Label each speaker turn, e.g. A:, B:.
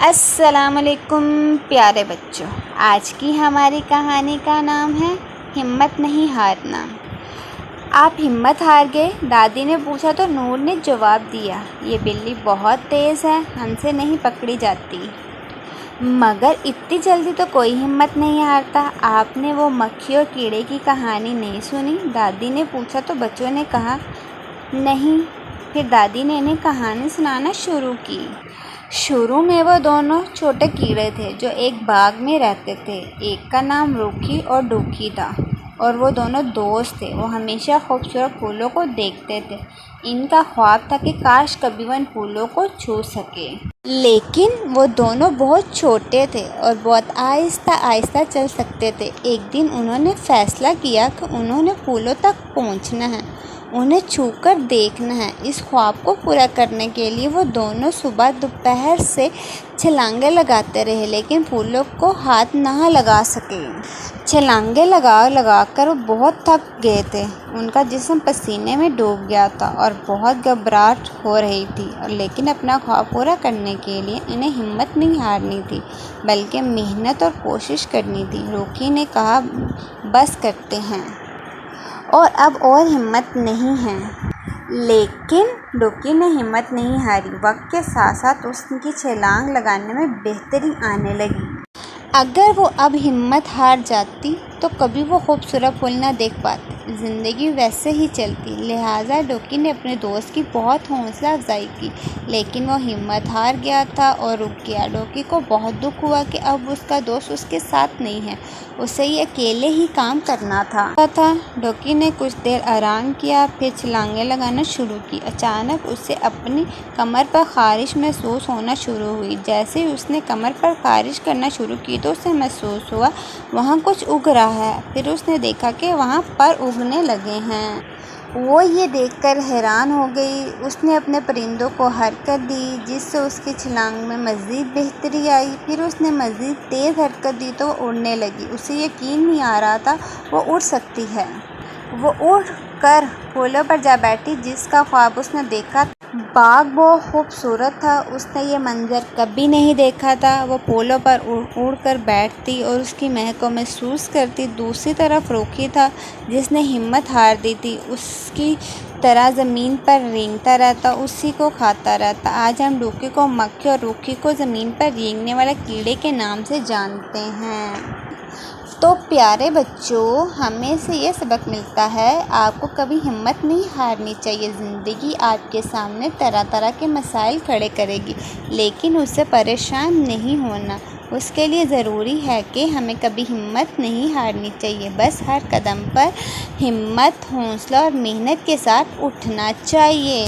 A: السلام علیکم پیارے بچوں، آج کی ہماری کہانی کا نام ہے ہمت نہیں ہارنا۔ آپ ہمت ہار گئے؟ دادی نے پوچھا تو نور نے جواب دیا، یہ بلی بہت تیز ہے، ہم سے نہیں پکڑی جاتی۔ مگر اتنی جلدی تو کوئی ہمت نہیں ہارتا۔ آپ نے وہ مکھی اور کیڑے کی کہانی نہیں سنی؟ دادی نے پوچھا تو بچوں نے کہا نہیں۔ پھر دادی نے انہیں کہانی سنانا شروع کی۔ شروع میں وہ دونوں چھوٹے کیڑے تھے جو ایک باغ میں رہتے تھے۔ ایک کا نام روکھی اور ڈوکی تھا اور وہ دونوں دوست تھے۔ وہ ہمیشہ خوبصورت پھولوں کو دیکھتے تھے۔ ان کا خواب تھا کہ کاش کبھی وہ ان پھولوں کو چھو سکے۔ لیکن وہ دونوں بہت چھوٹے تھے اور بہت آہستہ آہستہ چل سکتے تھے۔ ایک دن انہوں نے فیصلہ کیا کہ انہوں نے پھولوں تک پہنچنا ہے، انہیں چھو کر دیکھنا ہے۔ اس خواب کو پورا کرنے کے لیے وہ دونوں صبح دوپہر سے چھلانگیں لگاتے رہے، لیکن پھولوں کو ہاتھ نہ لگا سکے۔ چھلانگیں لگا کر وہ بہت تھک گئے تھے۔ ان کا جسم پسینے میں ڈوب گیا تھا اور بہت گھبراہٹ ہو رہی تھی، لیکن اپنا خواب پورا کرنے کے لیے انہیں ہمت نہیں ہارنی تھی بلکہ محنت اور کوشش کرنی تھی۔ روکھی نے کہا بس کرتے ہیں اور اب اور ہمت نہیں ہے۔ لیکن ڈوکی نے ہمت نہیں ہاری۔ وقت کے ساتھ ساتھ اس کی چھلانگ لگانے میں بہتری آنے لگی۔ اگر وہ اب ہمت ہار جاتی تو کبھی وہ خوبصورت پھول نہ دیکھ پاتی، زندگی ویسے ہی چلتی۔ لہٰذا ڈوکی نے اپنے دوست کی بہت حوصلہ افزائی کی، لیکن وہ ہمت ہار گیا تھا اور رک گیا۔ ڈوکی کو بہت دکھ ہوا کہ اب اس کا دوست اس کے ساتھ نہیں ہے، اسے یہ اکیلے ہی کام کرنا تھا۔ ڈوکی نے کچھ دیر آرام کیا، پھر چھلانگیں لگانا شروع کی۔ اچانک اسے اپنی کمر پر خارش محسوس ہونا شروع ہوئی۔ جیسے ہی اس نے کمر پر خارش کرنا شروع کی تو اسے محسوس ہوا وہاں کچھ اگ رہا ہے۔ پھر اس نے دیکھا کہ وہاں پر اگنے لگے ہیں۔ وہ یہ دیکھ کر حیران ہو گئی۔ اس نے اپنے پرندوں کو حرکت دی جس سے اس کی چھلانگ میں مزید بہتری آئی۔ پھر اس نے مزید تیز حرکت دی تو وہ اڑنے لگی۔ اسے یقین نہیں آ رہا تھا وہ اڑ سکتی ہے۔ وہ اڑ کر پھولوں پر جا بیٹھی جس کا خواب اس نے دیکھا تھا۔ باغ بہت خوبصورت تھا، اس نے یہ منظر کبھی نہیں دیکھا تھا۔ وہ پھولوں پر اڑ کر بیٹھتی اور اس کی مہک کو محسوس کرتی۔ دوسری طرف روکھی تھا جس نے ہمت ہار دی تھی، اس کی طرح زمین پر رینگتا رہتا، اسی کو کھاتا رہتا۔ آج ہم ڈوکی کو مکھی اور روکھی کو زمین پر رینگنے والے کیڑے کے نام سے جانتے ہیں۔ تو پیارے بچوں، ہمیں سے یہ سبق ملتا ہے آپ کو کبھی ہمت نہیں ہارنی چاہیے۔ زندگی آپ کے سامنے طرح طرح کے مسائل کھڑے کرے گی، لیکن اس سے پریشان نہیں ہونا۔ اس کے لیے ضروری ہے کہ ہمیں کبھی ہمت نہیں ہارنی چاہیے، بس ہر قدم پر ہمت، حوصلہ اور محنت کے ساتھ اٹھنا چاہیے۔